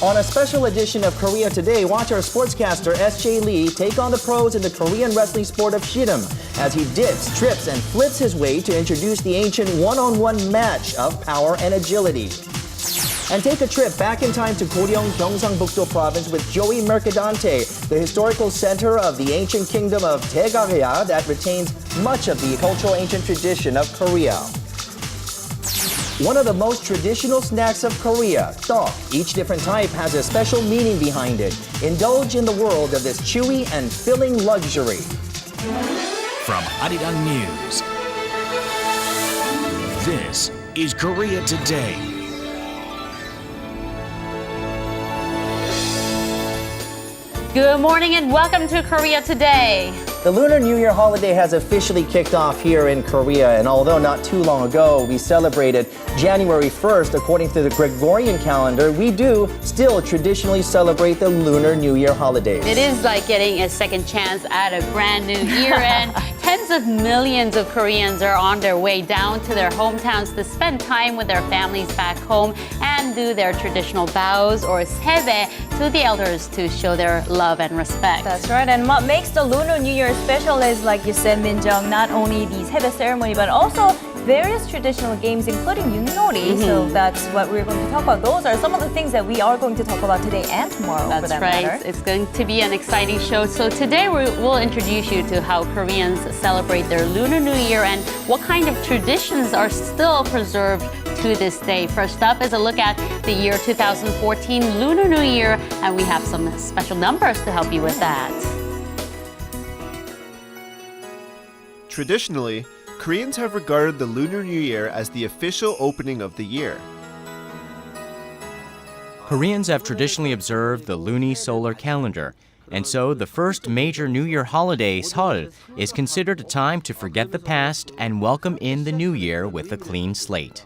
On a special edition of Korea Today, watch our sportscaster S.J. Lee take on the pros in the Korean wrestling sport of shirim as he dips, trips, and flips his way to introduce the ancient one-on-one match of power and agility. And take a trip back in time to Goryeong, Gyeongsangbuk-do Province with Joey Mercadante, the historical center of the ancient kingdom of Tteok that retains much of the cultural ancient tradition of Korea. One of the most traditional snacks of Korea, Tteok. Each different type has a special meaning behind it. Indulge in the world of this chewy and filling luxury. From Arirang News, this is Korea Today. Good morning and welcome to Korea Today. The Lunar New Year holiday has officially kicked off here in Korea, and although not too long ago we celebrated January 1st according to the Gregorian calendar, we do still traditionally celebrate the Lunar New Year holidays. It is like getting a second chance at a brand new year, and tens of millions of Koreans are on their way down to their hometowns to spend time with their families back home and do their traditional bows or sebae to the elders to show their love and respect. That's right, and what makes the Lunar New Year special is, like you said, Minjung, not only the sebae ceremony, but also various traditional games, including yunori. So that's what we're going to talk about. Those are some of the things that we are going to talk about today and tomorrow. That's for that right. matter. It's going to be an exciting show. So today we'll introduce you to how Koreans celebrate their Lunar New Year and what kind of traditions are still preserved to this day. First up is a look at the year 2014 Lunar New Year, and we have some special numbers to help you with that. Traditionally, Koreans have regarded the Lunar New Year as the official opening of the year. Koreans have traditionally observed the luni-solar calendar, and so the first major New Year holiday, Seol, is considered a time to forget the past and welcome in the new year with a clean slate.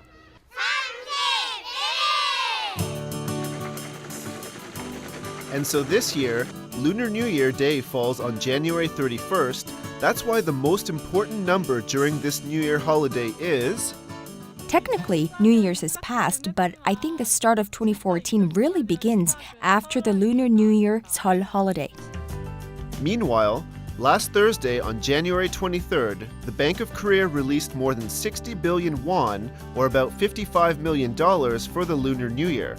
And so this year, Lunar New Year Day falls on January 31st. That's why the most important number during this New Year holiday is... Technically, New Year's is past, but I think the start of 2014 really begins after the Lunar New Year Seol holiday. Meanwhile, last Thursday on January 23rd, the Bank of Korea released more than 60 billion won, or about $55 million, for the Lunar New Year.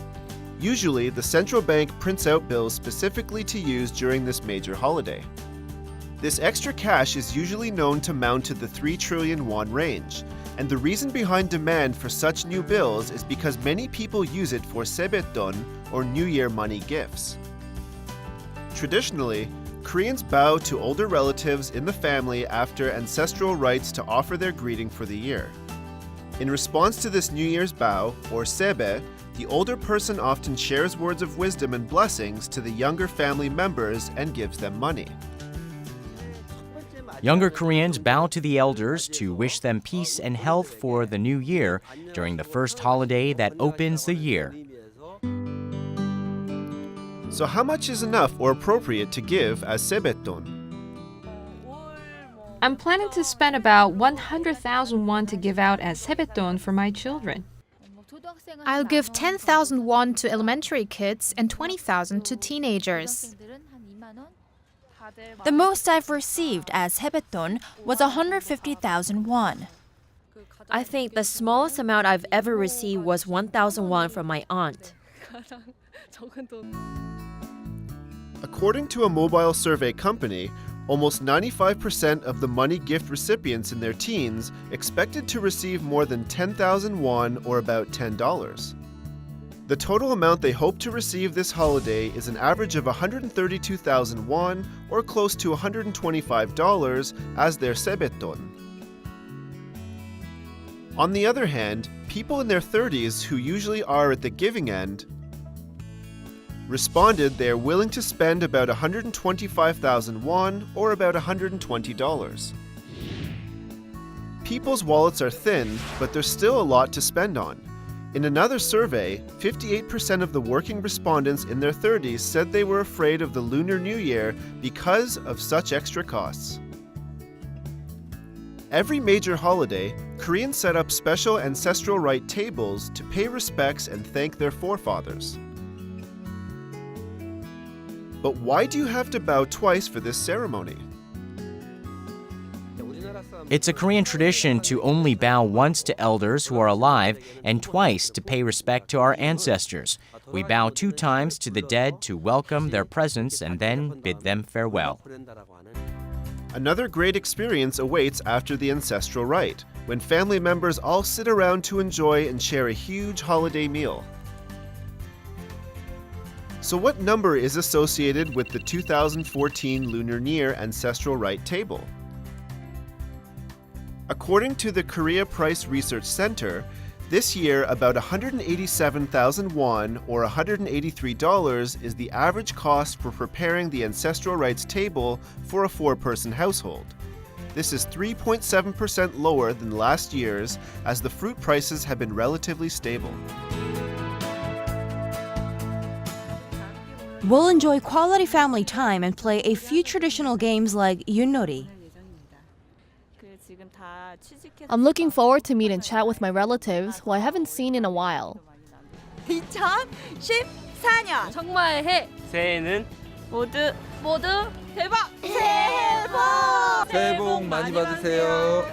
Usually, the central bank prints out bills specifically to use during this major holiday. This extra cash is usually known to mount to the 3 trillion won range, and the reason behind demand for such new bills is because many people use it for sebae, or New Year money gifts. Traditionally, Koreans bow to older relatives in the family after ancestral rites to offer their greeting for the year. In response to this New Year's bow, or sebae, the older person often shares words of wisdom and blessings to the younger family members and gives them money. Younger Koreans bow to the elders to wish them peace and health for the new year during the first holiday that opens the year. So how much is enough or appropriate to give as sebae? I'm planning to spend about 100,000 won to give out as sebae for my children. I'll give 10,000 won to elementary kids and 20,000 to teenagers. The most I've received as sebae was 150,000 won. I think the smallest amount I've ever received was 1,000 won from my aunt. According to a mobile survey company, almost 95% of the money gift recipients in their teens expected to receive more than 10,000 won, or about $10. The total amount they hope to receive this holiday is an average of 132,000 won, or close to $125, as their sebae. On the other hand, people in their 30s who usually are at the giving end responded they are willing to spend about 125,000 won, or about $120. People's wallets are thin, but there's still a lot to spend on. In another survey, 58% of the working respondents in their 30s said they were afraid of the Lunar New Year because of such extra costs. Every major holiday, Koreans set up special ancestral rite tables to pay respects and thank their forefathers. But why do you have to bow twice for this ceremony? It's a Korean tradition to only bow once to elders who are alive and twice to pay respect to our ancestors. We bow 2 times to the dead to welcome their presence and then bid them farewell. Another great experience awaits after the ancestral rite, when family members all sit around to enjoy and share a huge holiday meal. So what number is associated with the 2014 Lunar New Year ancestral rite table? According to the Korea Price Research Center, this year about 187,000 won or $183 is the average cost for preparing the ancestral rites table for a 4-person household. This is 3.7% lower than last year's, as the fruit prices have been relatively stable. We'll enjoy quality family time and play a few traditional games like Yunori. I'm looking forward to meet and chat with my relatives who I haven't seen in a while. 2014년 정말 해. 새해는 모두 대박. 새해 복 많이 받으세요.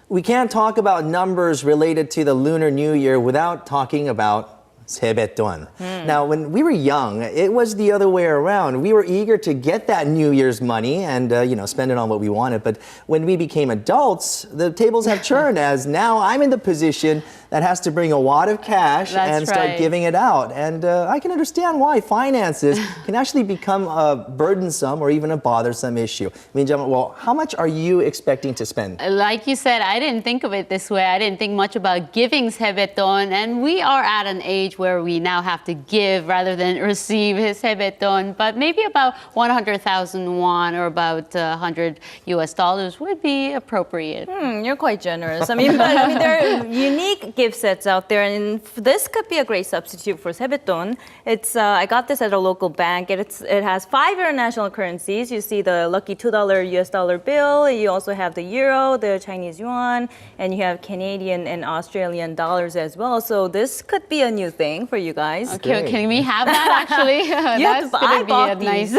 We can't talk about numbers related to the Lunar New Year without talking about sebae. Now, when we were young, it was the other way around. We were eager to get that New Year's money and, spend it on what we wanted. But when we became adults, the tables have turned, as now I'm in the position that has to bring a wad of cash and start giving it out. And I can understand why finances can actually become a burdensome or even a bothersome issue. Minjung, well, how much are you expecting to spend? Like you said, I didn't think of it this way. I didn't think much about giving sebae, and we are at an age where we now have to give rather than receive sebae, but maybe about 100,000 won or about $100 US would be appropriate. You're quite generous. But there are unique gift sets out there, and this could be a great substitute for sebae. It's I got this at a local bank. It has 5 international currencies. You see the lucky $2 US dollar bill. You also have the euro, the Chinese yuan, and you have Canadian and Australian dollars as well. So this could be a new thing for you guys. Okay, can we have that actually? That's going to be a nice.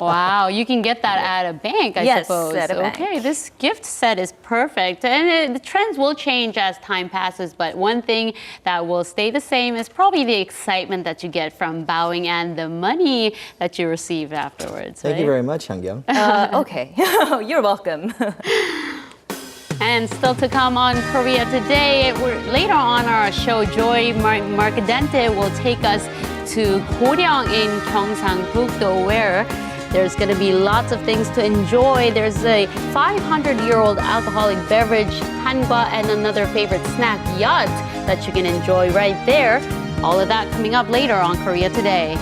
Wow, you can get that at a bank, I suppose. At a bank. Okay, this gift set is perfect, and the trends will change as time passes. But one thing that will stay the same is probably the excitement that you get from bowing and the money that you receive afterwards. Thank you very much, Hangyang. Okay, you're welcome. And still to come on Korea Today, later on our show, Joy Mercadante will take us to Goryeong in Gyeongsangbuk-do, where there's going to be lots of things to enjoy. There's a 500-year-old alcoholic beverage, hanba, and another favorite snack, yacht, that you can enjoy right there. All of that coming up later on Korea Today.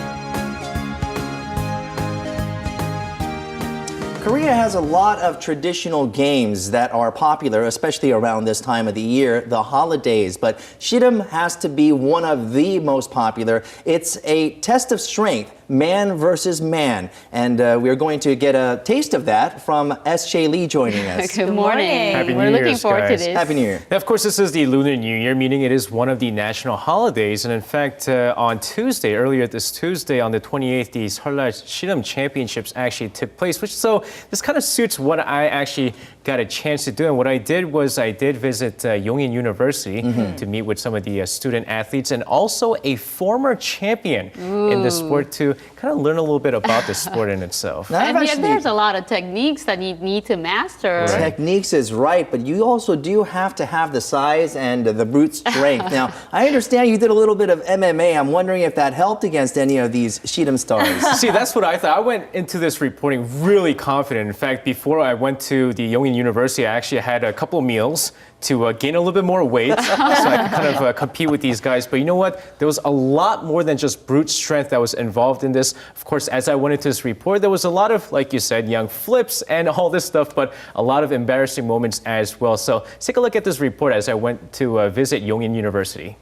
Korea has a lot of traditional games that are popular, especially around this time of the year, the holidays. But Shirim has to be one of the most popular. It's a test of strength, man versus man. And we're going to get a taste of that from S.J. Lee joining us. Good morning. Happy We're New looking Year's, forward guys. to this. Happy New Year. Now, of course, this is the Lunar New Year, meaning it is one of the national holidays. And in fact, on Tuesday, earlier this Tuesday, on the 28th, the Seoul Shirim Championships actually took place, so this kind of suits what I actually got a chance to do. And what I did was I did visit Yongin University to meet with some of the student athletes and also a former champion in the sport to kind of learn a little bit about the sport in itself. And there's a lot of techniques that you need to master. Right. Techniques is right, but you also do have to have the size and the brute strength. Now, I understand you did a little bit of MMA. I'm wondering if that helped against any of these Shirim stars. See, that's what I thought. I went into this reporting really confident. In fact, before I went to the Yongin University, I actually had a couple meals to gain a little bit more weight so I could kind of compete with these guys. But you know what? There was a lot more than just brute strength that was involved in this. Of course, as I went into this report, there was a lot of, like you said, young flips and all this stuff, but a lot of embarrassing moments as well. So let's take a look at this report as I went to visit Yongin University.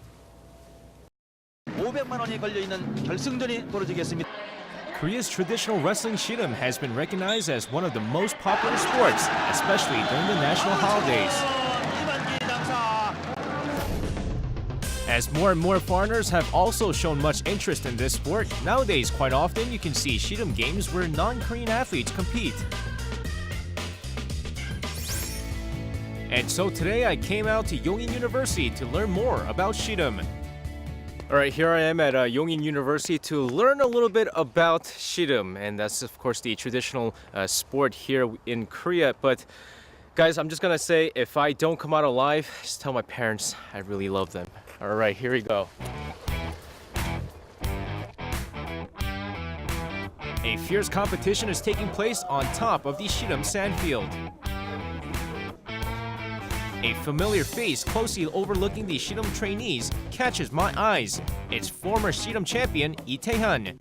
500만 원이 걸려있는 결승전이 벌어지겠습니다. Korea's traditional wrestling Shirim has been recognized as one of the most popular sports, especially during the national holidays. As more and more foreigners have also shown much interest in this sport, nowadays quite often you can see Shidum games where non-Korean athletes compete. And so today I came out to Yongin University to learn more about Shidum. All right, here I am at Yongin University to learn a little bit about Shidum, and that's of course the traditional sport here in Korea. But guys, I'm just gonna say, if I don't come out alive, just tell my parents I really love them. All right, here we go. A fierce competition is taking place on top of the Shidum sandfield. A familiar face closely overlooking the Shidum trainees catches my eyes. It's former Shidum champion Lee Tae-han.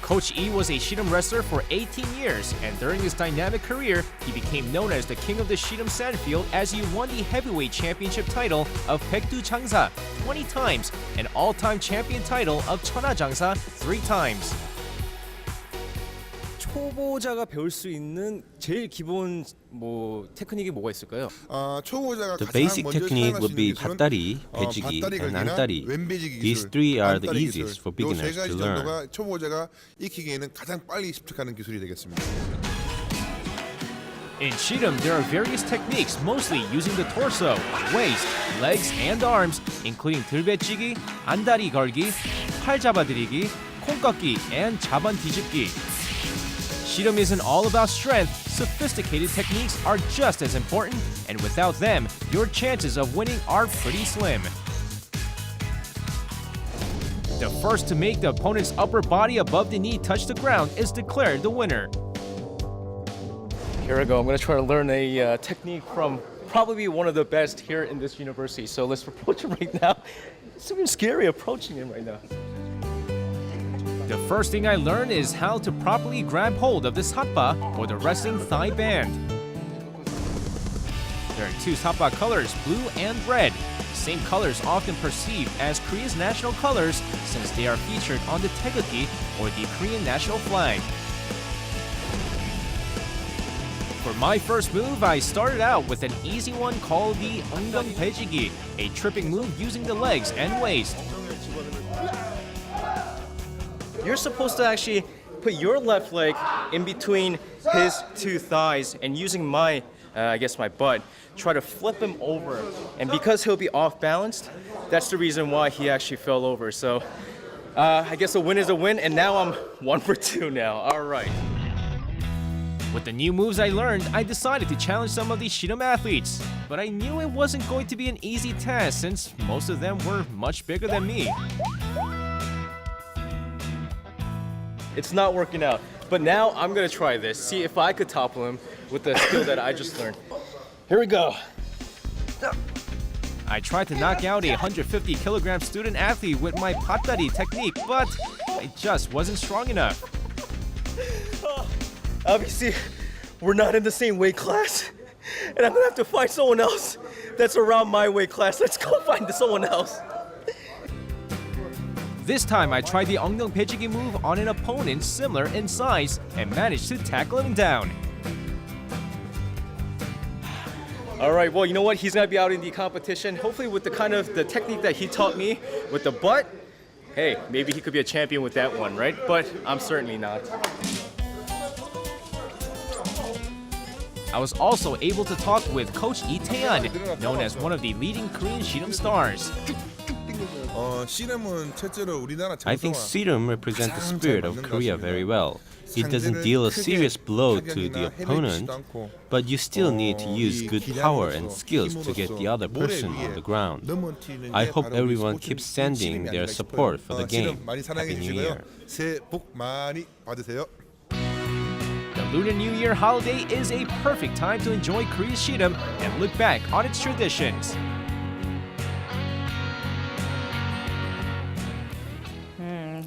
Coach Lee was a Shidum wrestler for 18 years, and during his dynamic career, he became known as the king of the Shidum sandfield as he won the heavyweight championship title of Baekdu Jangsa 20 times, and all-time champion title of Cheona Jangsa 3 times. 초보자가 배울 수 있는 제일 기본 테크닉이 뭐가 있을까요? The basic technique would be 밭다리, 배지기, and 안다리. These three are the easiest for beginners to learn. 초보자가 익히기에는 가장 빨리 습득하는 기술이 되겠습니다. In Shidum, there are various techniques, mostly using the torso, waist, legs, and arms, including 들배치기, 안다리 걸기, 팔 잡아들이기, 콩 꺾기, and 자반 뒤집기. Shidum isn't all about strength. Sophisticated techniques are just as important, and without them, your chances of winning are pretty slim. The first to make the opponent's upper body above the knee touch the ground is declared the winner. Here I go. I'm going to try to learn a technique from probably one of the best here in this university. So let's approach him right now. It's even scary approaching him right now. The first thing I learned is how to properly grab hold of the sappa, or the wrestling thigh band. There are 2 sappa colors, blue and red. The same colors often perceived as Korea's national colors since they are featured on the taegukgi, or the Korean national flag. For my first move, I started out with an easy one called the 엉덩 배지기, a tripping move using the legs and waist. You're supposed to actually put your left leg in between his 2 thighs and using my butt, try to flip him over. And because he'll be off balanced, that's the reason why he actually fell over. So I guess a win is a win, and now I'm 1 for 2 now. All right. With the new moves I learned, I decided to challenge some of these Shidum athletes. But I knew it wasn't going to be an easy task since most of them were much bigger than me. It's not working out. But now I'm going to try this, see if I could topple him with the skill that I just learned. Here we go. I tried to knock out a 150-kilogram student athlete with my 밭다리 technique, but I just wasn't strong enough. Obviously, we're not in the same weight class, and I'm gonna have to find someone else that's around my weight class. Let's go find someone else. This time I tried the 엉덩 배지기 move on an opponent similar in size and managed to tackle him down. All right, well, you know what? He's gonna be out in the competition. Hopefully with the technique that he taught me with the butt, hey, maybe he could be a champion with that one, right? But I'm certainly not. I was also able to talk with Coach Lee Tae-han, known as one of the leading Korean Shidum stars. I think Shidum represents the spirit of Korea very well. It doesn't deal a serious blow to the opponent, but you still need to use good power and skills to get the other person on the ground. I hope everyone keeps sending their support for the game. Happy New Year. The Lunar New Year holiday is a perfect time to enjoy Korea's Shidum and look back on its traditions.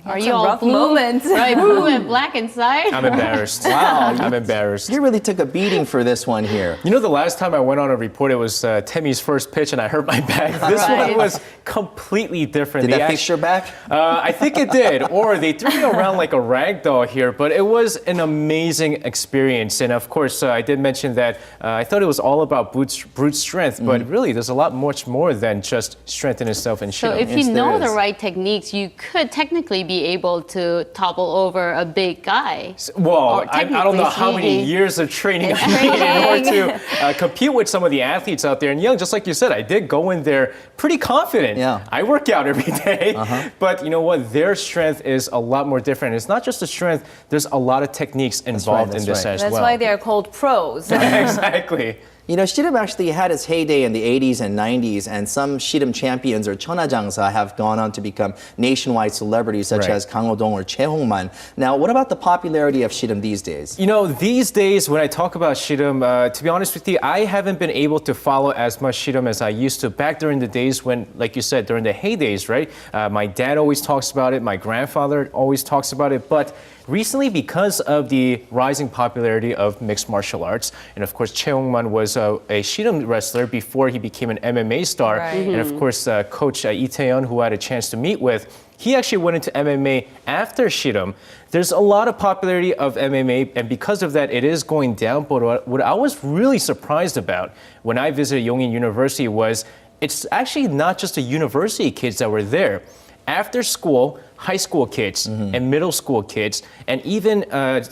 Are you some all rough blue? moments. Right, blue and black inside? I'm embarrassed. Wow. I'm embarrassed. You really took a beating for this one here. You know, the last time I went on a report, it was Temi's first pitch, and I hurt my back. This one was completely different. Did that fix your back? I think it did. Or they threw me around like a rag doll here, but it was an amazing experience. And of course, I did mention that I thought it was all about brute strength, but really, there's a lot much more than just strength in itself and So shidam. if you know the right techniques, you could technically be able to topple over a big guy. Well, Or I don't know how many technically years of training I need in order to compete with some of the athletes out there. And young, just like you said, I did go in there pretty confident. Yeah. I work out every day. But you know what? Their strength is a lot more different. It's not just the strength, there's a lot of techniques involved in this as well. That's why they're called pros. Exactly. You know, shidam actually had its heyday in the 80s and 90s, and some shidam champions or cheonajangsa have gone on to become nationwide celebrities such as Kang Ho-dong or Choi Hong-man. Now, what about the popularity of shidam these days? You know, these days when I talk about shidam, to be honest with you, I haven't been able to follow as much shidam as I used to back during the days when, like you said, during the heydays, right? My dad always talks about it, my grandfather always talks about it, but recently, because of the rising popularity of mixed martial arts, and of course, Choi Hong-man was a shidam wrestler before he became an MMA star, and of course, Coach Lee Tae-yeon, who I had a chance to meet with, he actually went into MMA after shidam. There's a lot of popularity of MMA, and because of that, it is going down. But what I was really surprised about when I visited Yongin University was it's actually not just the university kids that were there. After school, high school kids and middle school kids and even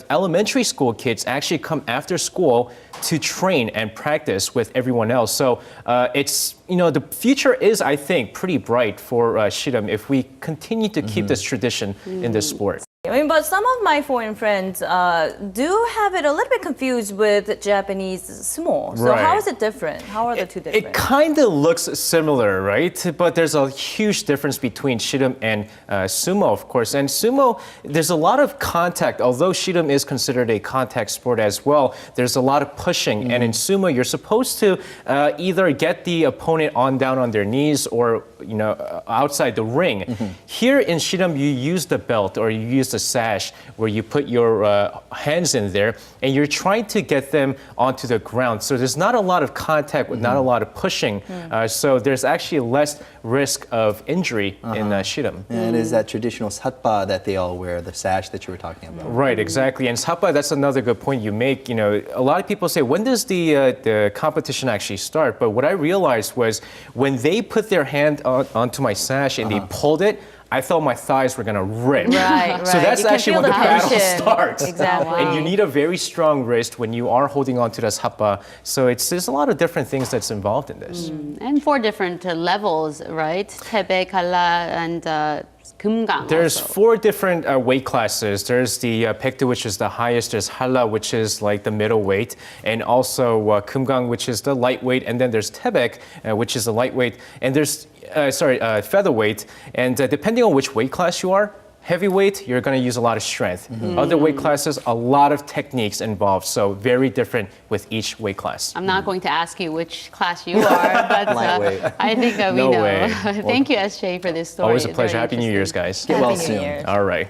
elementary school kids actually come after school to train and practice with everyone else. So it's, you know, the future is, I think, pretty bright for shidam if we continue to keep this tradition in this sport. I mean, but some of my foreign friends do have it a little bit confused with Japanese sumo. So how is it different? How are the two different? It kind of looks similar, right? But there's a huge difference between shidam and sumo, of course. And sumo, there's a lot of contact. Although shidam is considered a contact sport as well, there's a lot of pushing. And in sumo, you're supposed to either get the opponent down on their knees or, you know, outside the ring. Here in shidam, you use the belt or you use the sash where you put your hands in there and you're trying to get them onto the ground. So there's not a lot of contact, with not a lot of pushing. So there's actually less risk of injury in shidam. And it is that traditional satba that they all wear, the sash that you were talking about. Right, exactly. And satba, that's another good point you make. You know, a lot of people say, when does the competition actually start? But what I realized was when they put their hand onto my sash and they pulled it, I thought my thighs were gonna rip. Right. So that's actually when the battle starts. Exactly. And you need a very strong wrist when you are holding on to the satba. So there's a lot of different things that's involved in this. And 4 different levels, right? Sebae, kala, and kumgang. There's also 4 different weight classes. There's the pektu, which is the highest. There's halla, which is like the middleweight, and also kumgang, which is the lightweight. And then there's tteok, which is the lightweight. And there's featherweight. And depending on which weight class you are, heavyweight, you're going to use a lot of strength. Other weight classes, a lot of techniques involved. So very different with each weight class. I'm not going to ask you which class you are, but I think we No know. way. Thank you, SJ, for this story. Always a pleasure. Very Happy New Year's, guys. Get well Happy New soon. Year. All right.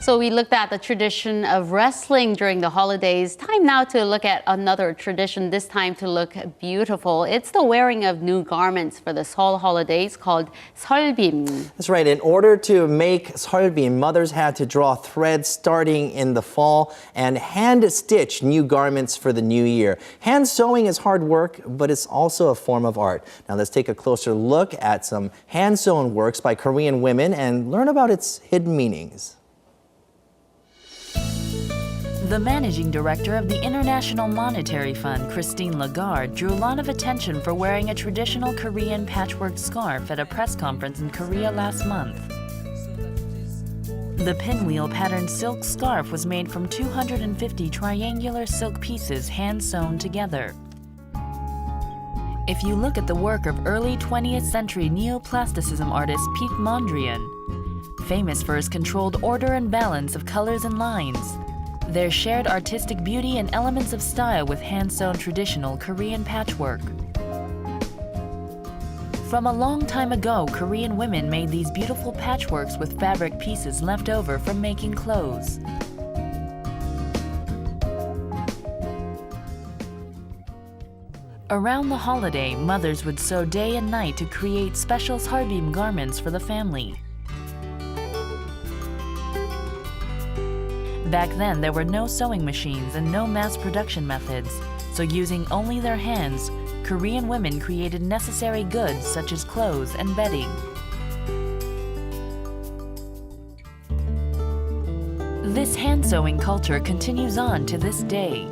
So we looked at the tradition of wrestling during the holidays. Time now to look at another tradition, this time to look beautiful. It's the wearing of new garments for the Seoul holidays called seolbim. That's right. In order to make seolbim, mothers had to draw threads starting in the fall and hand stitch new garments for the new year. Hand sewing is hard work, but it's also a form of art. Now let's take a closer look at some hand sewn works by Korean women and learn about its hidden meanings. The managing director of the International Monetary Fund, Christine Lagarde, drew a lot of attention for wearing a traditional Korean patchwork scarf at a press conference in Korea last month. The pinwheel patterned silk scarf was made from 250 triangular silk pieces hand-sewn together. if you look at the work of early 20th century neoplasticism artist Piet Mondrian, famous for his controlled order and balance of colors and lines, their shared artistic beauty and elements of style with hand-sewn traditional Korean patchwork. From a long time ago, Korean women made these beautiful patchworks with fabric pieces left over from making clothes. Around the holiday, mothers would sew day and night to create special sarbeam garments for the family. Back then, there were no sewing machines and no mass production methods, so using only their hands, Korean women created necessary goods such as clothes and bedding. This hand sewing culture continues on to this day.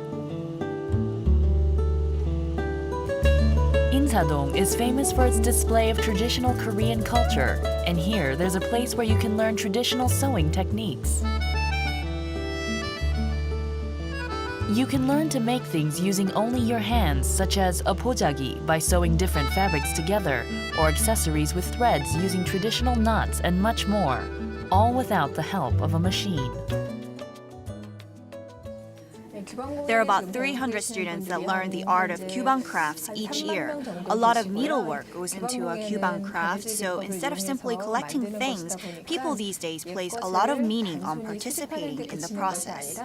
Insadong is famous for its display of traditional Korean culture, and here there's a place where you can learn traditional sewing techniques. You can learn to make things using only your hands, such as a pojagi by sewing different fabrics together, or accessories with threads using traditional knots, and much more, all without the help of a machine. There are about 300 students that learn the art of kyubang crafts each year. A lot of needlework goes into a kyubang craft, so instead of simply collecting things, people these days place a lot of meaning on participating in the process.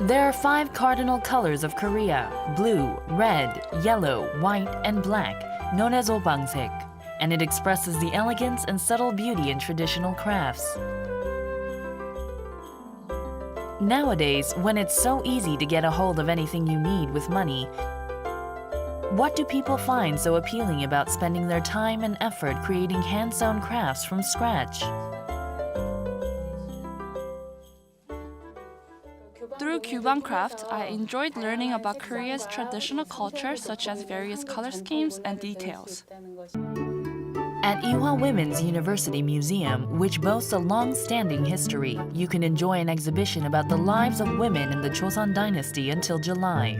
There are 5 cardinal colors of Korea: blue, red, yellow, white, and black, known as obangsek, and it expresses the elegance and subtle beauty in traditional crafts. Nowadays, when it's so easy to get a hold of anything you need with money, what do people find so appealing about spending their time and effort creating hand-sewn crafts from scratch? Through kyubang craft, I enjoyed learning about Korea's traditional culture, such as various color schemes and details. At Ewha Women's University Museum, which boasts a long-standing history, you can enjoy an exhibition about the lives of women in the Joseon Dynasty until July.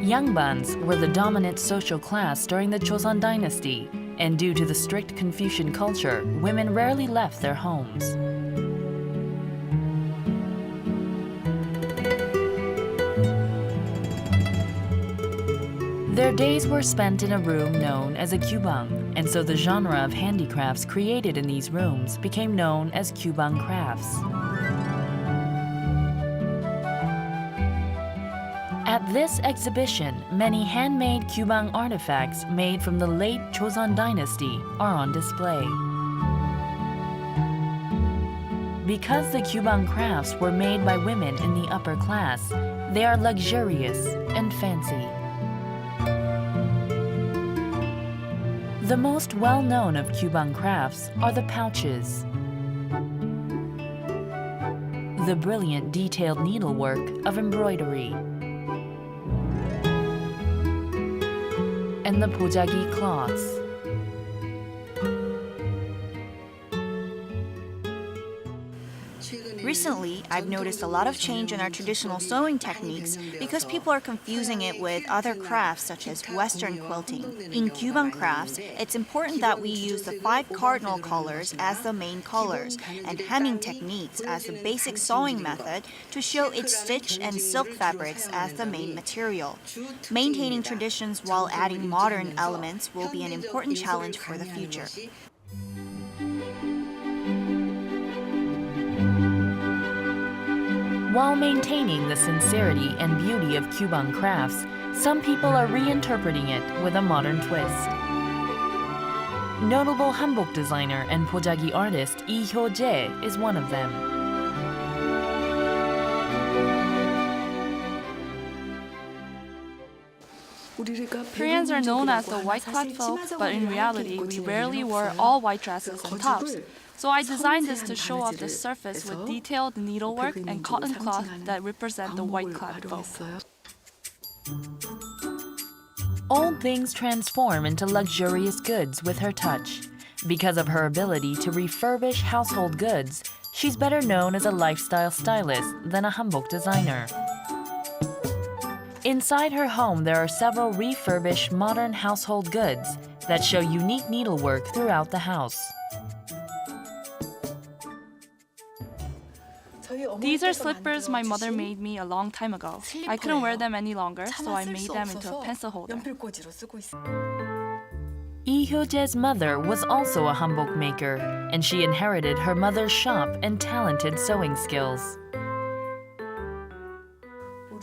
Yangbans were the dominant social class during the Joseon Dynasty, and due to the strict Confucian culture, women rarely left their homes. Their days were spent in a room known as a kyubang, and so the genre of handicrafts created in these rooms became known as kyubang crafts. At this exhibition, many handmade kyubang artifacts made from the late Joseon Dynasty are on display. Because the kyubang crafts were made by women in the upper class, they are luxurious and fancy. The most well-known of kyubang crafts are the pouches. The brilliant detailed needlework of embroidery. And the pojagi cloths. Recently, I've noticed a lot of change in our traditional sewing techniques because people are confusing it with other crafts such as Western quilting. In kyubang crafts, it's important that we use the 5 cardinal colors as the main colors and hemming techniques as the basic sewing method to show its stitch and silk fabrics as the main material. Maintaining traditions while adding modern elements will be an important challenge for the future. While maintaining the sincerity and beauty of kyubang crafts, some people are reinterpreting it with a modern twist. Notable hanbok designer and pojagi artist Lee Hyo-jae is one of them. Koreans are known as the white-clad folk, but in reality, we rarely wore all white dresses and tops. So I designed this to show off the surface with detailed needlework and cotton cloth that represent the white-clad folk. Old things transform into luxurious goods with her touch. Because of her ability to refurbish household goods, She's better known as a lifestyle stylist than a hanbok designer. Inside her home, there are several refurbished modern household goods that show unique needlework throughout the house. These are slippers my mother made me a long time ago. I couldn't wear them any longer, so I made them into a pencil holder. Lee Hyo-jae's mother was also a hanbok maker, and she inherited her mother's shop and talented sewing skills.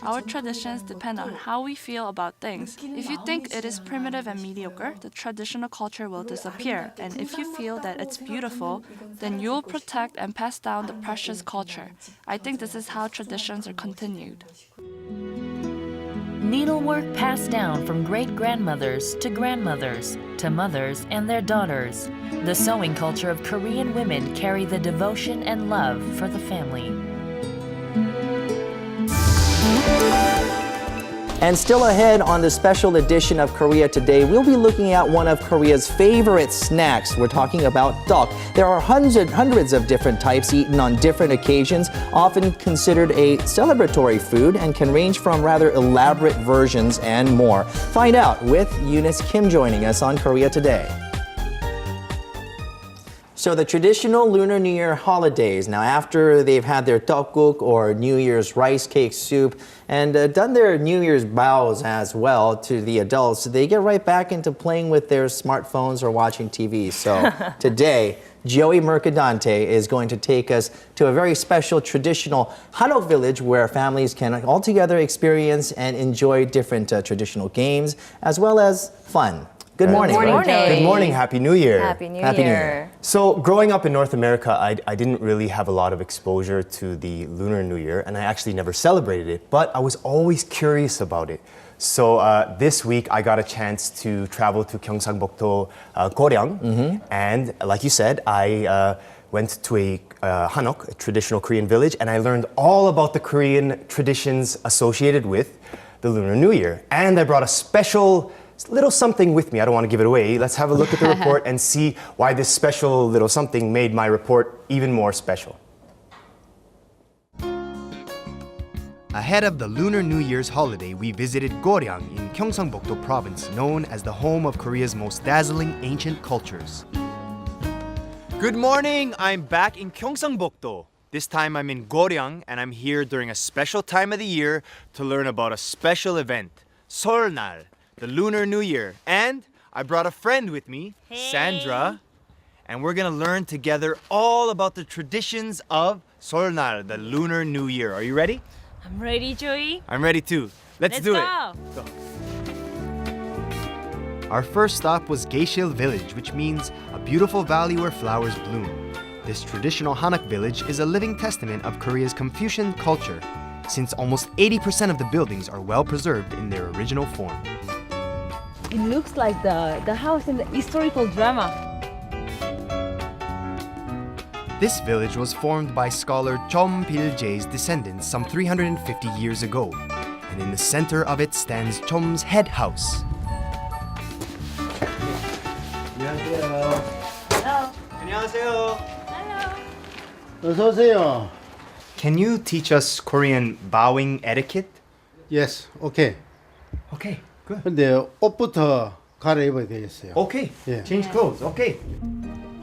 Our traditions depend on how we feel about things. If you think it is primitive and mediocre, the traditional culture will disappear. And if you feel that it's beautiful, then you'll protect and pass down the precious culture. I think this is how traditions are continued. Needlework passed down from great-grandmothers to mothers and their daughters. The sewing culture of Korean women carry the devotion and love for the family. And still ahead on the special edition of Korea Today, we'll be looking at one of Korea's favorite snacks. We're talking about Tteok. There are hundreds of different types eaten on different occasions, often considered a celebratory food, and can range from rather elaborate versions and more. Find out with Eunice Kim joining us on Korea Today. So the traditional Lunar New Year holidays, now after they've had their tteokguk or New Year's rice cake soup and done their New Year's bows as well to the adults, they get right back into playing with their smartphones or watching TV. So today, Joey Mercadante is going to take us to a very special traditional hanok village where families can all together experience and enjoy different traditional games as well as fun. Good morning. Good morning. Good morning. Happy New Year. Happy New Year. So growing up in North America, I didn't really have a lot of exposure to the Lunar New Year, and I actually never celebrated it, but I was always curious about it. So this week, I got a chance to travel to Gyeongsangbuk-do Goryeong, and like you said, I went to a hanok, a traditional Korean village, and I learned all about the Korean traditions associated with the Lunar New Year. And I brought a special little something with me. I don't want to give it away. Let's have a look at the report and see why this special little something made my report even more special. Ahead of the Lunar New Year's holiday, we visited Goryeong in Gyeongsangbuk-do Province, known as the home of Korea's most dazzling ancient cultures. Good morning! I'm back in Gyeongsangbuk-do. This time I'm in Goryeong, and I'm here during a special time of the year to learn about a special event, Seol, the Lunar New Year. And I brought a friend with me, Sandra, and we're gonna learn together all about the traditions of Seol, the Lunar New Year. Are you ready? I'm ready, Joey. I'm ready too. Let's do it. Go. Our first stop was Seol village, which means a beautiful valley where flowers bloom. This traditional hanok village is a living testament of Korea's Confucian culture, since almost 80% of the buildings are well preserved in their original form. It looks like the house in the historical drama. This village was formed by scholar Chom Pil-jae's descendants some 350 years ago, and in the center of it stands Chom's head house. 안녕하세요. Hello. 안녕하세요. Hello. 어서 오세요. Can you teach us Korean bowing etiquette? Yes, okay. Okay, good. 근데 옷부터 갈아입어야 되겠어요. Okay, 예. change clothes, okay.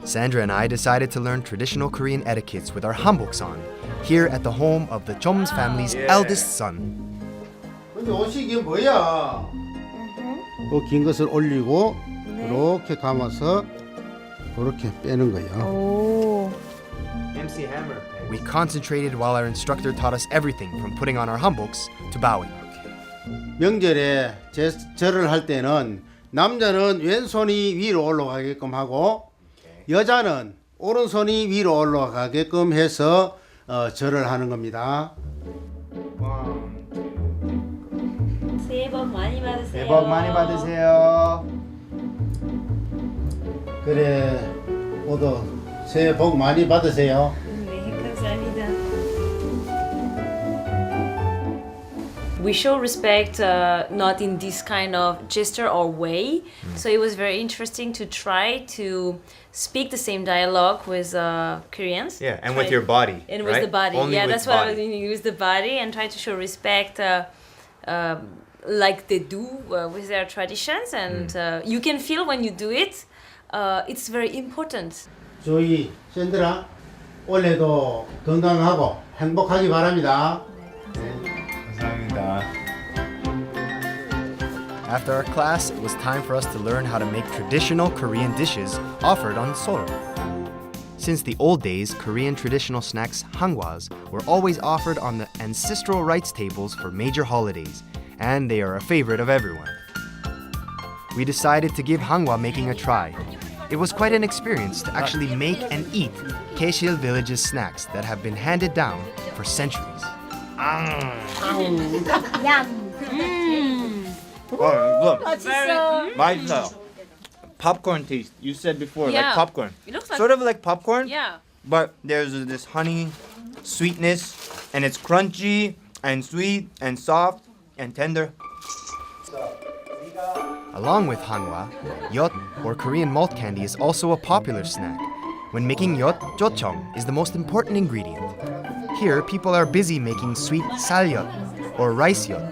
Sandra and I decided to learn traditional Korean etiquettes with our hanboks on, here at the home of the Chom's family's eldest son. 근데 옷이 이게 뭐야? 그 긴 것을 올리고 이렇게 감아서 이렇게 빼는 거예요. 오. MC Hammer. We concentrated while our instructor taught us everything from putting on our hanboks to bowing. 명절에 절을 할 때는 남자는 왼손이 위로 올라가게끔 하고 여자는 오른손이 위로 올라가게끔 해서 절을 하는 겁니다. 새해 복 많이 받으세요. 새해 복 많이 받으세요. 그래, 모두 새해 복 많이 받으세요. 네, 감사합니다. we show respect not in this kind of gesture or way. So it was very interesting to try to speak the same dialogue with Koreans. Yeah, and with your body. And right? with the body. Only yeah, with that's what I was body. thinking. Use the body and try to show respect like they do with their traditions. And you can feel when you do it, it's very important. 조이, 샌드라, 올해도 건강하고 행복하기 바랍니다. 감사합니다. After our class, it was time for us to learn how to make traditional Korean dishes offered on Seoul. Since the old days, Korean traditional snacks, hangwas, were always offered on the ancestral rites tables for major holidays, and they are a favorite of everyone. We decided to give hangwa making a try. It was quite an experience to actually make and eat Seol village's snacks that have been handed down for centuries. 맛있어요. Popcorn taste. You said before, Yeah. like popcorn. It looks like- sort of like popcorn. Yeah. But there's this honey sweetness, and it's crunchy and sweet and soft and tender. Along with hangwa, yot, or Korean malt candy, is also a popular snack. When making yot, jocheong is the most important ingredient. Here, people are busy making sweet salyot, or rice yot.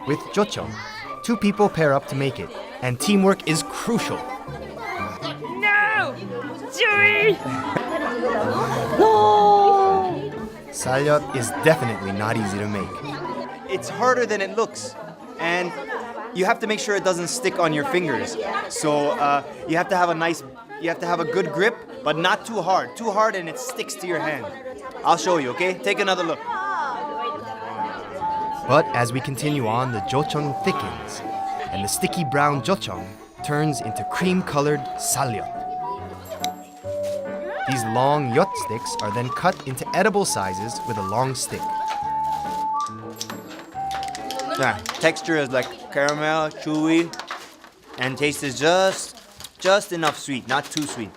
With jocheong, 2 people pair up to make it, and teamwork is crucial. No! Chewy! Salyot is definitely not easy to make. It's harder than it looks, and you have to make sure it doesn't stick on your fingers. So you have to have a good grip, but not too hard. Too hard and it sticks to your hand. I'll show you, okay? Take another look. But as we continue on, the jocheong thickens, and the sticky brown jocheong turns into cream-colored salyot. These long yot sticks are then cut into edible sizes with a long stick. Yeah, texture is like caramel, chewy, and taste is just enough sweet, not too sweet.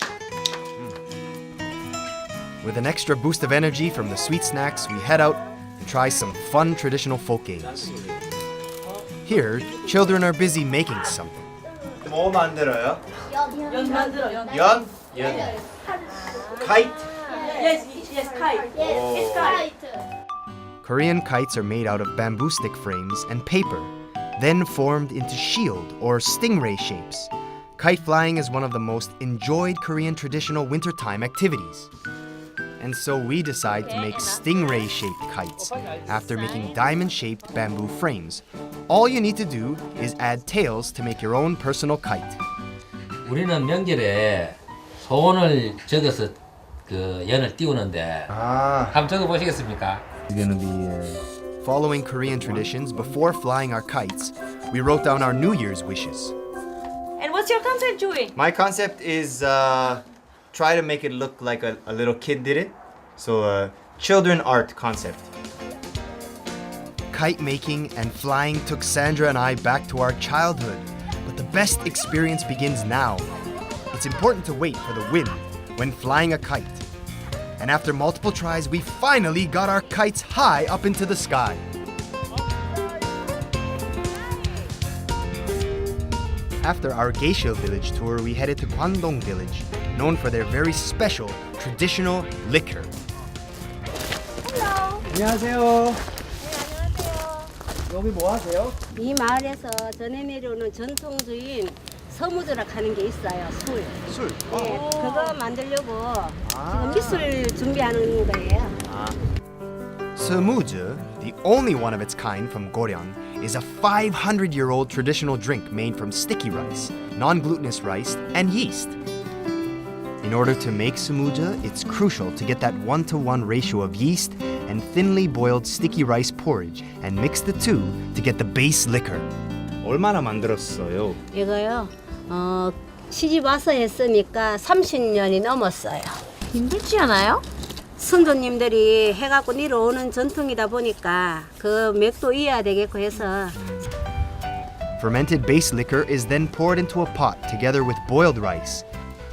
With an extra boost of energy from the sweet snacks, we head out and try some fun traditional folk games. Here, children are busy making something. 뭐 만들어요? 연 만들어. 연? Kite? Yes, kite. It's kite. Korean kites are made out of bamboo stick frames and paper, then formed into shield or stingray shapes. Kite flying is one of the most enjoyed Korean traditional wintertime activities. And so we decide to make stingray-shaped kites after making diamond-shaped bamboo frames. All you need to do is add tails to make your own personal kite. 우리는 명절에 소원을 적어서 그 연을 띄우는데 한번 적어 보시겠습니까? Following Korean traditions, before flying our kites, we wrote down our New Year's wishes. And what's your concept, Joey? My concept is try to make it look like a little kid did it. So children art concept. Kite making and flying took Sandra and I back to our childhood, but the best experience begins now. It's important to wait for the wind when flying a kite. And after multiple tries, we finally got our kites high up into the sky. After our Seoul village tour, we headed to Gwangdong village, known for their very special traditional liquor. 안녕하세요. 여기 뭐 하세요? 이 마을에서 전해 내려오는 전통주인 서무주라 하는 게 있어요. 술. 술. 네, 그거 만들려고 지금 미술 준비하는 거예요. Seoul, the only one of its kind from Goryeong, is a 500-year-old traditional drink made from sticky rice, non-glutinous rice, and yeast. In order to make Seoul, it's crucial to get that 1-to-1 ratio of yeast and thinly boiled sticky rice porridge and mix the two to get the base liquor. 얼마나 만들었어요? 이거요. 시집 와서 했으니까 30년이 넘었어요. 힘들지 않아요? 선조님들이 해갖고 내려오는 전통이다 보니까 그 맥도 이어야 되겠고 해서. Fermented base liquor is then poured into a pot together with boiled rice.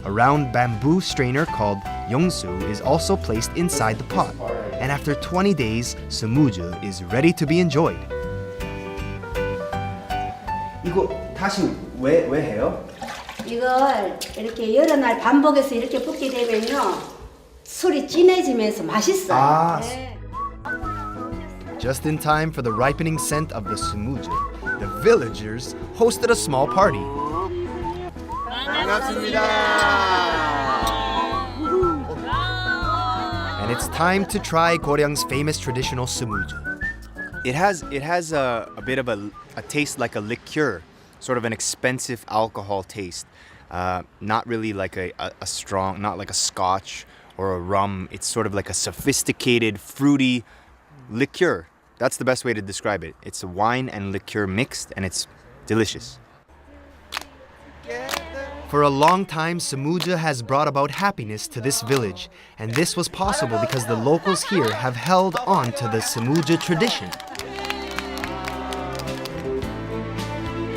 A round bamboo strainer called Gyeongsu is also placed inside the pot. And after 20 days, semuju is ready to be enjoyed. 이거 다시 왜 해요? 이걸 이렇게 여러 날 반복해서 이렇게 붓게 되면요 술이 진해지면서 맛있어요. 네. Just in time for the ripening scent of the sumuja, the villagers hosted a small party. And it's time to try Goryeong's famous traditional sumuja. It has a bit of a taste like a liqueur, sort of an expensive alcohol taste. Not really like a strong, not like a scotch or a rum. It's sort of like a sophisticated, fruity liqueur. That's the best way to describe it. It's a wine and liqueur mixed, and it's delicious. For a long time, sumuja has brought about happiness to this village, and this was possible because the locals here have held on to the sumuja tradition.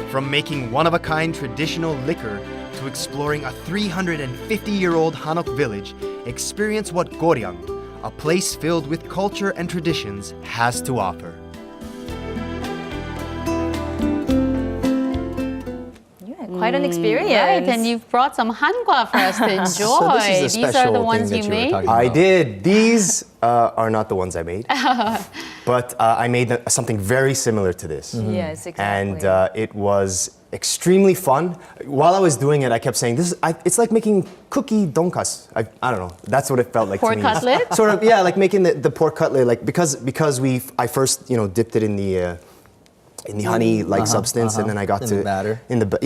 From making one-of-a-kind traditional liquor to exploring a 350-year-old hanok village, experience what Goryeong, a place filled with culture and traditions, has to offer. Quite an experience. Right, and you've brought some hangwa for us to enjoy. So this is a These are special the thing ones that you you were made? talking I about. did. These are not the ones I made, but I made something very similar to this. Yes, exactly. And it was extremely fun. While I was doing it, I kept saying, it's like making cookie donkas. I don't know. That's what it felt like Pork to me. cutlet? Sort of, yeah, like making the pork cutlet. Like because I first dipped it in the honey substance, and then I got In to the batter.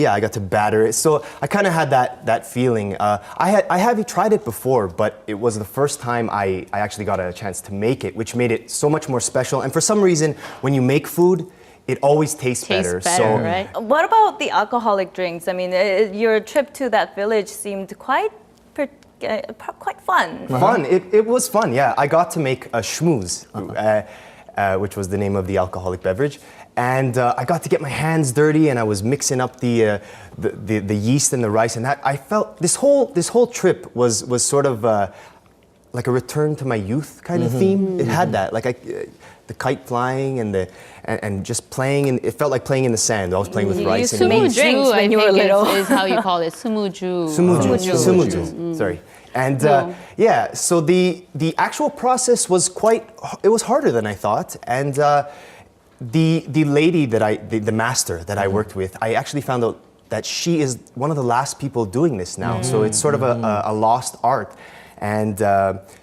I got to batter it. So I kind of had that feeling. I have tried it before, but it was the first time I actually got a chance to make it, which made it so much more special. And for some reason, when you make food, it always tastes better. So right? What about the alcoholic drinks? I mean, your trip to that village seemed quite fun. Fun. It was fun. Yeah, I got to make a schmooze, which was the name of the alcoholic beverage. And I got to get my hands dirty, and I was mixing up the yeast and the rice, and that I felt this whole trip was sort of like a return to my youth kind of theme. It had that, like the kite flying and just playing, and it felt like playing in the sand. I was playing with rice and made Sumuju, drinks when you were little. is how you call it. Sumuju. Sumuju. Sorry. And so the actual process was harder than I thought, and the lady the master that I worked with, I actually found out that she is one of the last people doing this now. So it's sort of a lost art, and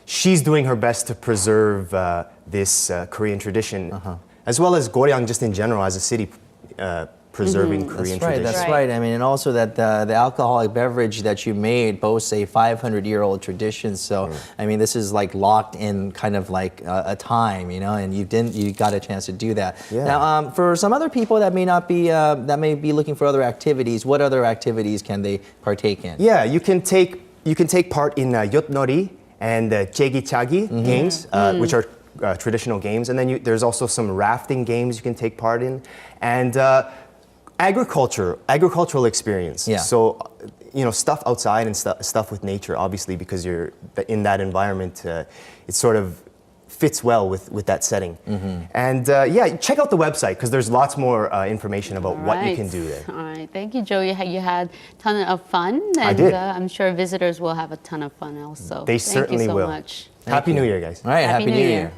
she's doing her best to preserve this Korean tradition, as well as Goryeong just in general as a city. Preserving Korean tradition. That's right. I mean, and also that the alcoholic beverage that you made boasts a 500-year-old tradition. So, I mean, this is like locked in kind of like a time, and you got a chance to do that. Yeah. Now, for some other people that may be looking for other activities, what other activities can they partake in? Yeah, you can take part in yotnori and jegichagi games, which are traditional games, and then there's also some rafting games you can take part in, and agricultural experience. Yeah. So, stuff outside and stuff with nature, obviously, because you're in that environment. It sort of fits well with that setting. And check out the website because there's lots more information about what you can do there. All right. Thank you, Joe. You had a ton of fun. And I did. I'm sure visitors will have a ton of fun also. They certainly will. will. Thank you so much. Happy New Year, guys. All right, Happy New Year.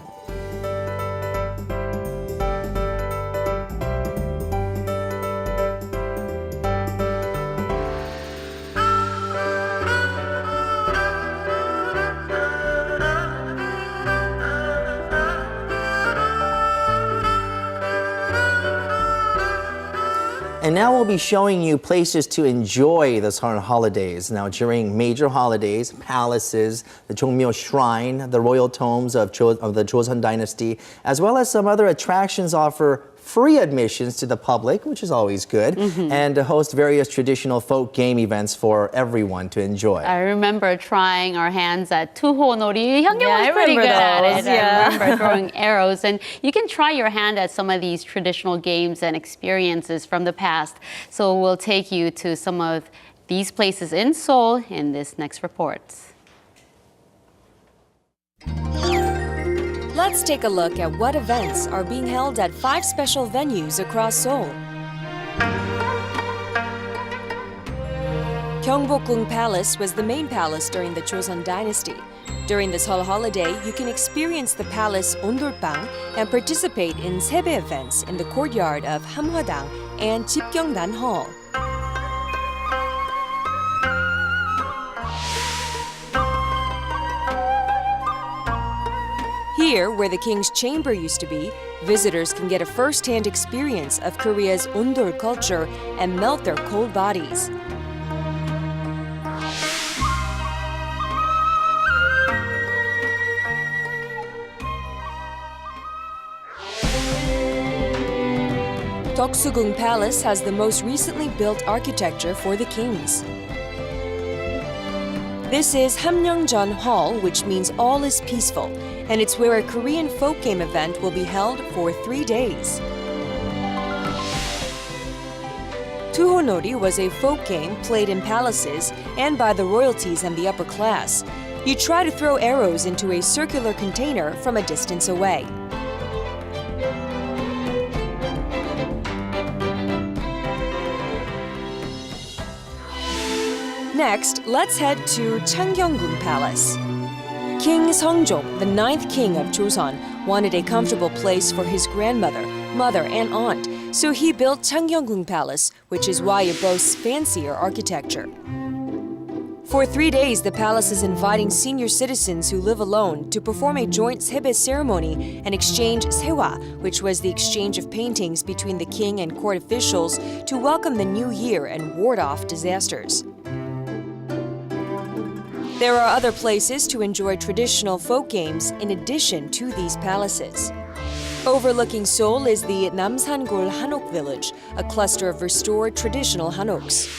And now we'll be showing you places to enjoy the Seoul holidays. Now, during major holidays, palaces, the Jongmyo Shrine, the royal tombs of the Joseon Dynasty, as well as some other attractions offer free admissions to the public, which is always good, and to host various traditional folk game events for everyone to enjoy. I remember trying our hands at 투호놀이. Hyungyeon was I pretty good remember at it. those, yeah. I remember throwing arrows. And you can try your hand at some of these traditional games and experiences from the past. So we'll take you to some of these places in Seoul in this next report. Let's take a look at what events are being held at 5 special venues across Seoul. Gyeongbok-do Palace was the main palace during the Joseon dynasty. During the Seoul holiday, you can experience the palace ondolbang and participate in sebae events in the courtyard of Hamhwadang and Jipgyeongdan Hall. Here, where the king's chamber used to be, visitors can get a first-hand experience of Korea's ondol culture and melt their cold bodies. Tteok Palace has the most recently built architecture for the kings. This is Hamnyeongjeon Hall, which means all is peaceful, and it's where a Korean folk game event will be held for 3 days. Tuhonori was a folk game played in palaces and by the royalties and the upper class. You try to throw arrows into a circular container from a distance away. Next, let's head to Changgyeonggung Palace. King Seongjok, the 9th king of Joseon, wanted a comfortable place for his grandmother, mother, and aunt, so he built Changgyeonggung Palace, which is why it boasts fancier architecture. For 3 days, the palace is inviting senior citizens who live alone to perform a joint sebae ceremony and exchange sewa, which was the exchange of paintings between the king and court officials to welcome the new year and ward off disasters. There are other places to enjoy traditional folk games in addition to these palaces. Overlooking Seoul is the Namsan-gol Hanok village, a cluster of restored traditional hanoks.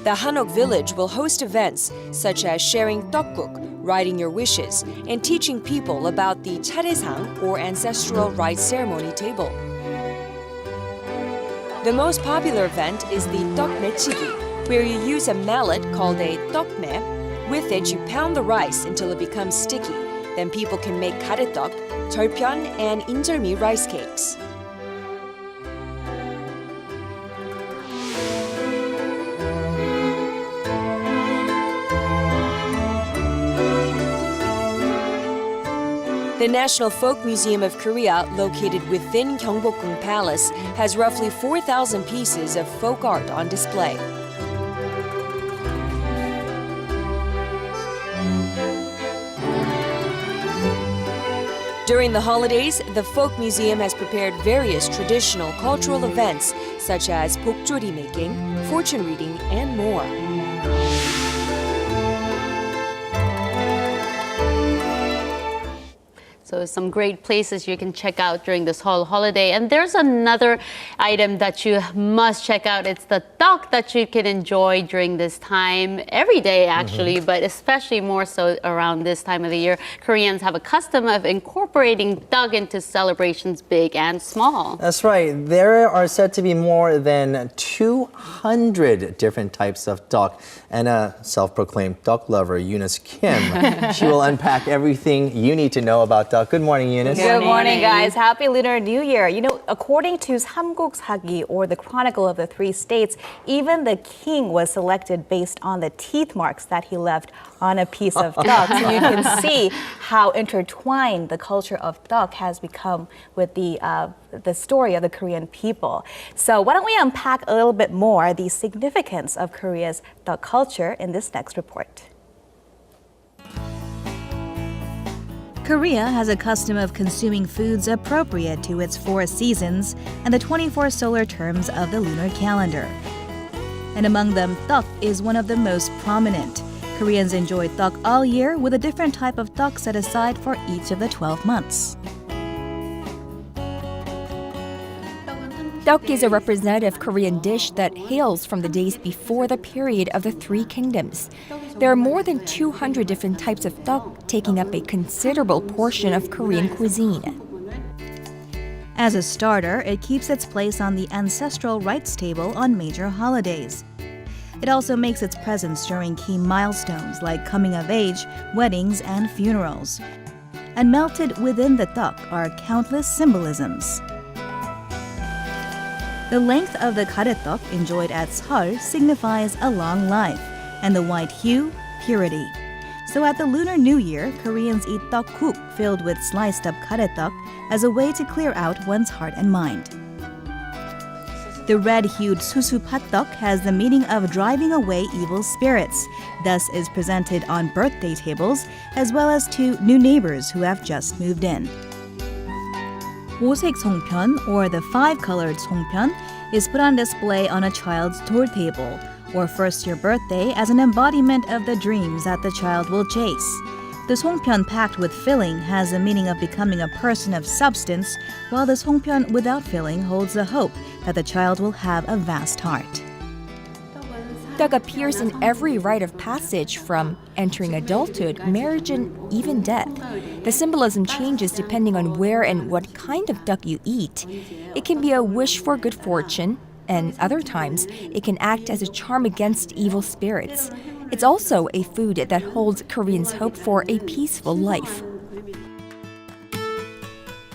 The Hanok village will host events such as sharing tteokguk, writing your wishes, and teaching people about the charesang or ancestral rite ceremony table. The most popular event is the tteok mechigi, where you use a mallet called a tteokme. With it, you pound the rice until it becomes sticky. Then people can make garetteok, jeolpyeon, and injeolmi rice cakes. The National Folk Museum of Korea, located within Gyeongbok-do Palace, has roughly 4,000 pieces of folk art on display. During the holidays, the Folk Museum has prepared various traditional cultural events such as bokjori making, fortune reading, and more. So some great places you can check out during this whole holiday. And there's another item that you must check out. It's the tteok that you can enjoy during this time, every day actually, but especially more so around this time of the year. Koreans have a custom of incorporating tteok into celebrations big and small. That's right. There are said to be more than 200 different types of tteok. And a self-proclaimed tteok lover, Eunice Kim, she will unpack everything you need to know about tteok. Good morning, Eunice. Good morning, guys. Happy Lunar New Year. You know, according to Samguk-sagi, or the Chronicle of the Three States, even the king was selected based on the teeth marks that he left on a piece of tteok. So you can see how intertwined the culture of tteok has become with the story of the Korean people. So why don't we unpack a little bit more the significance of Korea's tteok culture in this next report. Korea has a custom of consuming foods appropriate to its 4 seasons and the 24 solar terms of the lunar calendar. And among them, tteok is one of the most prominent. Koreans enjoy tteok all year with a different type of tteok set aside for each of the 12 months. Tteok is a representative Korean dish that hails from the days before the period of the Three Kingdoms. There are more than 200 different types of tteok, taking up a considerable portion of Korean cuisine. As a starter, it keeps its place on the ancestral rites table on major holidays. It also makes its presence during key milestones like coming of age, weddings, and funerals. And melted within the tteok are countless symbolisms. The length of the garetteok enjoyed at Seol signifies a long life, and the white hue, purity. So at the Lunar New Year, Koreans eat tteok filled with sliced up karetok as a way to clear out one's heart and mind. The red-hued susu patteok has the meaning of driving away evil spirits, thus is presented on birthday tables as well as to new neighbors who have just moved in. 오색 송편, or the five-colored 송편, is put on display on a child's tour table, or first-year birthday as an embodiment of the dreams that the child will chase. The 송편 packed with filling has the meaning of becoming a person of substance, while the 송편 without filling holds the hope that the child will have a vast heart. Tteok appears in every rite of passage, from entering adulthood, marriage, and even death. The symbolism changes depending on where and what kind of tteok you eat. It can be a wish for good fortune, and other times it can act as a charm against evil spirits. It's also a food that holds Koreans' hope for a peaceful life.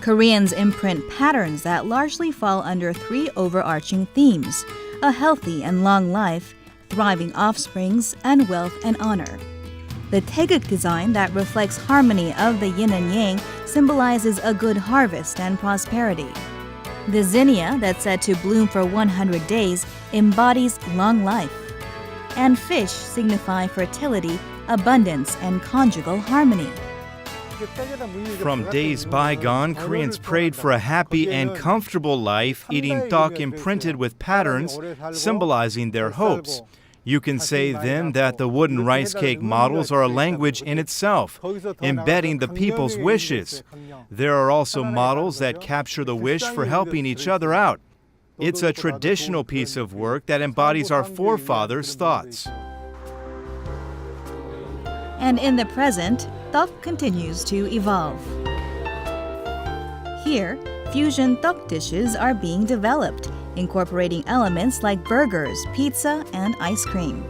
Koreans imprint patterns that largely fall under three overarching themes: a healthy and long life, thriving offsprings, and wealth and honor. The Tteok design that reflects harmony of the yin and yang symbolizes a good harvest and prosperity. The zinnia, that's said to bloom for 100 days, embodies long life. And fish signify fertility, abundance, and conjugal harmony. From days bygone, Koreans prayed for a happy and comfortable life, eating tteok imprinted with patterns symbolizing their hopes. You can say then that the wooden rice cake models are a language in itself, embedding the people's wishes. There are also models that capture the wish for helping each other out. It's a traditional piece of work that embodies our forefathers' thoughts. And in the present, tteok continues to evolve. Here, fusion tteok dishes are being developed, incorporating elements like burgers, pizza, and ice cream.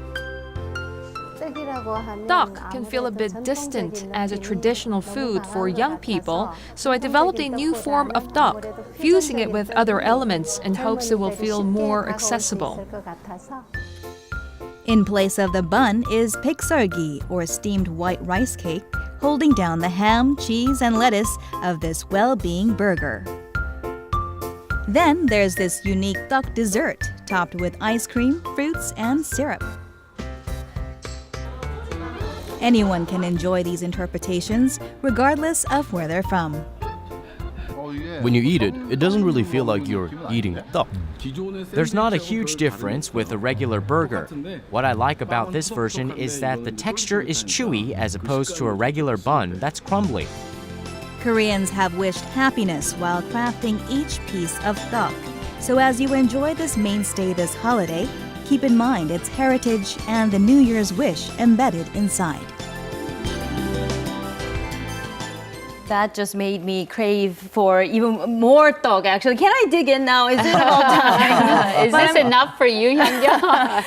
Tteok can feel a bit distant as a traditional food for young people, so I developed a new form of tteok, fusing it with other elements in hopes it will feel more accessible. In place of the bun is pikseolgi, or steamed white rice cake, holding down the ham, cheese, and lettuce of this well-being burger. Then there's this unique tteok dessert, topped with ice cream, fruits, and syrup. Anyone can enjoy these interpretations, regardless of where they're from. When you eat it, it doesn't really feel like you're eating tteok. There's not a huge difference with a regular burger. What I like about this version is that the texture is chewy as opposed to a regular bun that's crumbly. Koreans have wished happiness while crafting each piece of tteok. So as you enjoy this mainstay this holiday, keep in mind its heritage and the New Year's wish embedded inside. That just made me crave for even more tteok, actually. Can I dig in now? Is it about time? Is this enough for you, Hyun-Gyeong?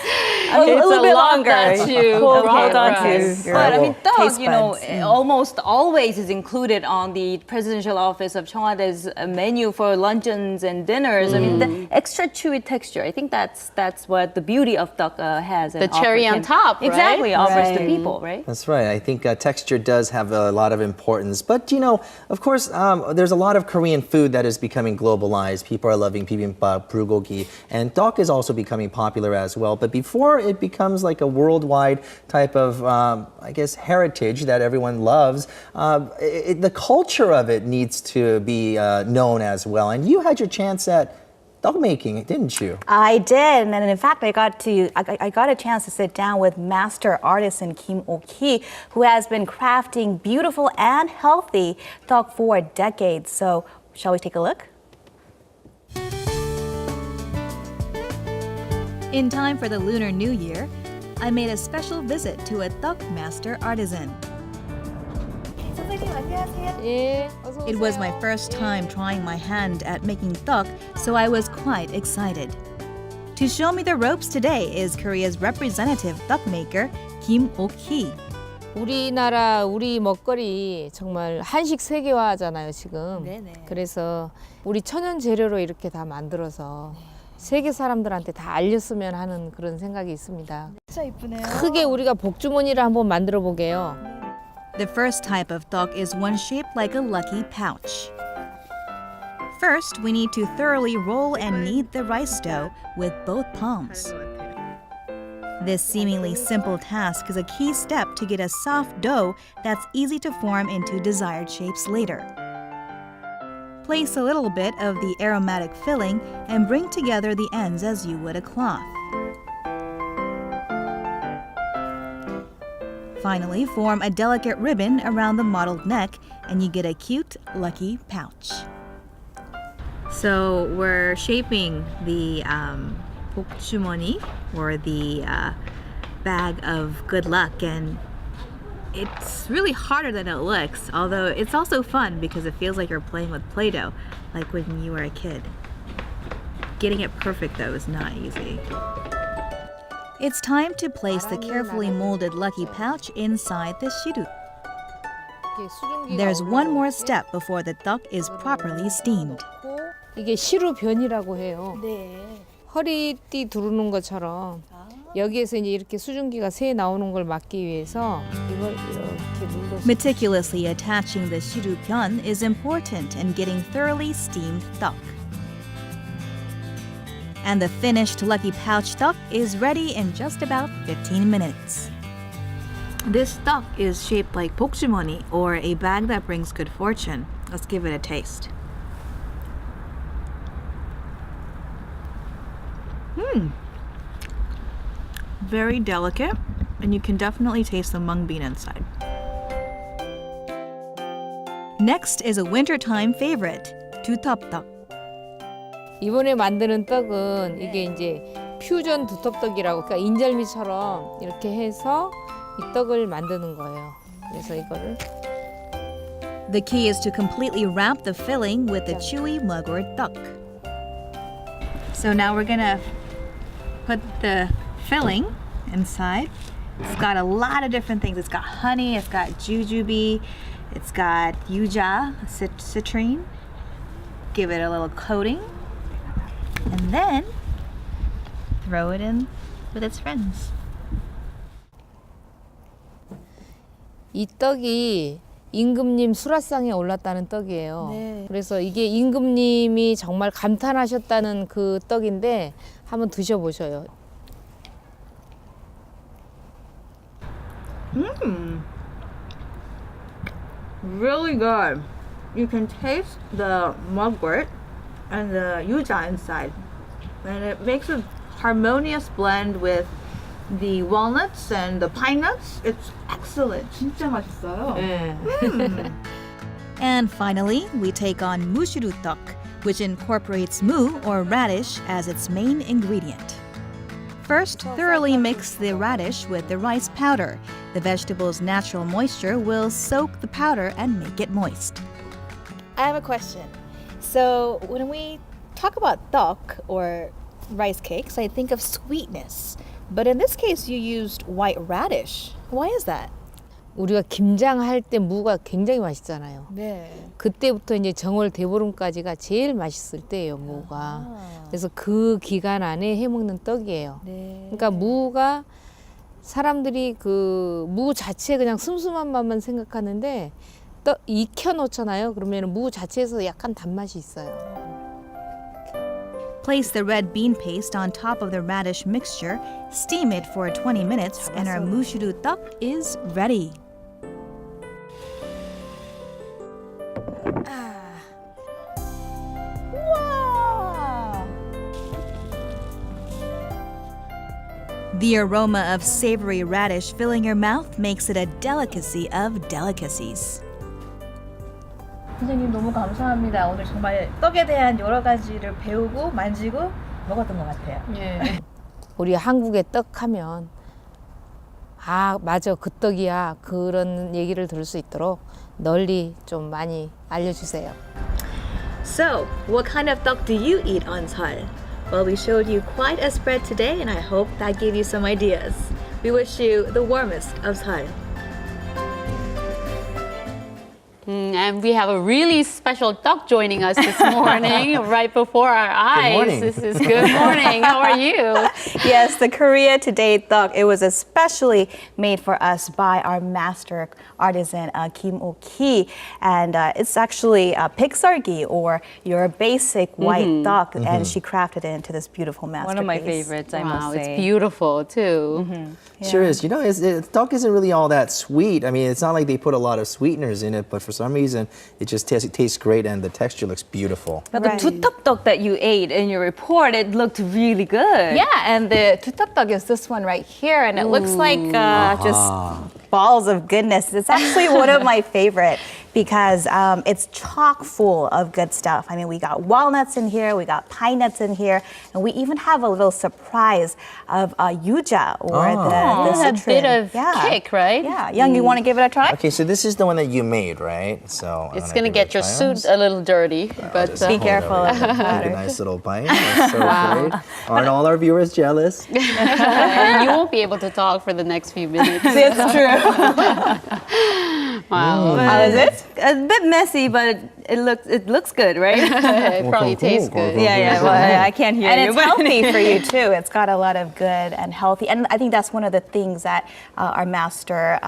A little bit longer. That you hold brought on for to. us. But I mean, tteok, taste you know, buds. almost always is included on the presidential office of Cheongwade's menu for luncheons and dinners. I mean, the extra chewy texture. I think that's what the beauty of tteok has. The cherry on top, right? Exactly, offers to Right. people, right? That's right. I think texture does have a lot of importance. But, you know, of course, there's a lot of Korean food that is becoming globalized. People are loving bibimbap, bulgogi, and tteok is also becoming popular as well. But before it becomes like a worldwide type of, I guess, heritage that everyone loves, the culture of it needs to be known as well. And you had your chance at tteok making, didn't you? I did, and in fact, I got a chance to sit down with master artisan Kim Ok, who has been crafting beautiful and healthy tteok for decades. So, shall we take a look? In time for the Lunar New Year, I made a special visit to a tteok master artisan. It was my first time trying my hand at making tteok, so I was quite excited. To show me the ropes today is Korea's representative tteok maker, Kim Ok. 우리나라 우리 먹거리 정말 한식 세계화잖아요 지금. 그래서 우리 천연 재료로 이렇게 다 만들어서 세계 사람들한테 다 알렸으면 하는 그런 생각이 있습니다. 진짜 이쁘네요. 크게 우리가 복주머니를 한번 만들어 보게요. The first type of tteok is one shaped like a lucky pouch. First, we need to thoroughly roll and knead the rice dough with both palms. This seemingly simple task is a key step to get a soft dough that's easy to form into desired shapes later. Place a little bit of the aromatic filling and bring together the ends as you would a cloth. Finally, form a delicate ribbon around the mottled neck and you get a cute, lucky pouch. So we're shaping the 복주머니, or the bag of good luck, and it's really harder than it looks, although it's also fun because it feels like you're playing with Play-Doh, like when you were a kid. Getting it perfect though is not easy. It's time to place the carefully molded lucky pouch inside the shirut. There's one more step before the tteok is properly steamed. 이게 시루변이라고 해요. 허리띠 두르는 것처럼 여기에서 이제 이렇게 수증기가 새 나오는 걸 막기 위해서 이걸 이렇게 눌러서 Meticulously attaching the shirupyeon is important in getting thoroughly steamed tteok. And the finished lucky pouch tteok is ready in just about 15 minutes. This tteok is shaped like 복주머니, or a bag that brings good fortune. Let's give it a taste. Very delicate, and you can definitely taste the mung bean inside. Next is a wintertime favorite, 두텁떡. 이번에 만드는 떡은 이게 이제 퓨전 두텁떡이라고, 그러니까 인절미처럼 이렇게 해서 이 떡을 만드는 거예요. 그래서 이거를 The key is to completely wrap the filling with the chewy mugwort tteok. So now we're gonna put the filling inside. It's got a lot of different things. It's got honey, it's got jujube, it's got yuja, citrine. Give it a little coating. And then throw it in with its friends. 이 떡이 임금님 수라상에 올랐다는 떡이에요. 네. 그래서 이게 임금님이 정말 감탄하셨다는 그 떡인데 한번 드셔보셔요. Really good. You can taste the mugwort and the yuja inside. And it makes a harmonious blend with the walnuts and the pine nuts. It's excellent. 진짜 맛있어요. And finally, we take on mushuru tteok, which incorporates mu or radish as its main ingredient. First, thoroughly mix the radish with the rice powder. The vegetable's natural moisture will soak the powder and make it moist. I have a question. So when we talk about tteok or rice cakes, I think of sweetness. But in this case, you used white radish. Why is that? 우리가 김장할 때 무가 굉장히 맛있잖아요. 네. 그때부터 이제 정월 대보름까지가 제일 맛있을 때예요, 무가. 그래서 그 기간 안에 해먹는 떡이에요. 네. 그러니까 무가 사람들이 그 무 자체 그냥 슴슴한 맛만 생각하는데 떡 익혀 놓잖아요. 그러면 무 자체에서 약간 단맛이 있어요. Place the red bean paste on top of the radish mixture, steam it for 20 minutes, and our mushuru tteok is ready. Wow! The aroma of savory radish filling your mouth makes it a delicacy of delicacies. 선생님 너무 감사합니다. 오늘 정말 떡에 대한 여러 가지를 배우고 만지고 먹었던 것 같아요. 예. 우리 한국의 떡 하면 아 맞아 그 떡이야 그런 얘기를 들을 수 있도록 널리 좀 많이 알려주세요. So, what kind of tteok do you eat on Seol? Well, we showed you quite a spread today, and I hope that gave you some ideas. We wish you the warmest of Seol. And we have a really special Tteok joining us this morning, right before our eyes. Good morning. This is good morning. How are you? Yes, the Korea Today Tteok. It was especially made for us by our master artisan Kim Ok, and it's actually pixargi, or your basic white tteok, and she crafted it into this beautiful masterpiece. One of my favorites, I must say. It's beautiful too. Sure is. You know, tteok isn't really all that sweet. I mean, it's not like they put a lot of sweeteners in it, but for some reason, it just tastes great and the texture looks beautiful. But the Tteok that you ate in your report, it looked really good. Yeah, and the Tteok is this one right here, and it looks like just balls of goodness. It's actually one of my favorite because it's chock full of good stuff. I mean, we got walnuts in here, we got pine nuts in here, and we even have a little surprise of yuja, or the a citron. bit of kick, right? Yeah, Young, you want to give it a try? Okay, so this is the one that you made, right? So It's going to get your suit a little dirty, but be careful of the Take a powder. nice little bite. That's so great. Aren't all our viewers jealous? and you won't be able to talk for the next few minutes. It's true. Wow. How is it? A bit messy, but it looks good, right? It probably tastes good. Yeah. Well, I can't hear And you. it's but- healthy for you too. It's got a lot of good and healthy, and I think that's one of the things that our master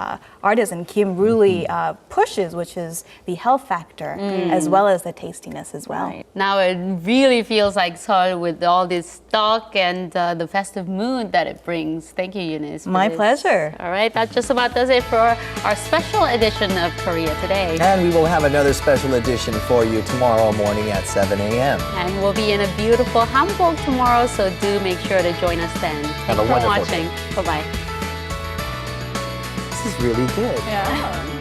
artisan Kim really pushes, which is the health factor as well as the tastiness as well. Right. Now it really feels like Seoul with all this tteok and the festive mood that it brings. Thank you, Eunice. for My this. pleasure. All right, that just about does it for our special edition of Korea Today. And we will have another special edition for you tomorrow morning at 7 a.m. And we'll be in a beautiful Hamburg tomorrow, so do make sure to join us then. Have a Thanks for wonderful watching. Bye-bye. This is really good. Yeah.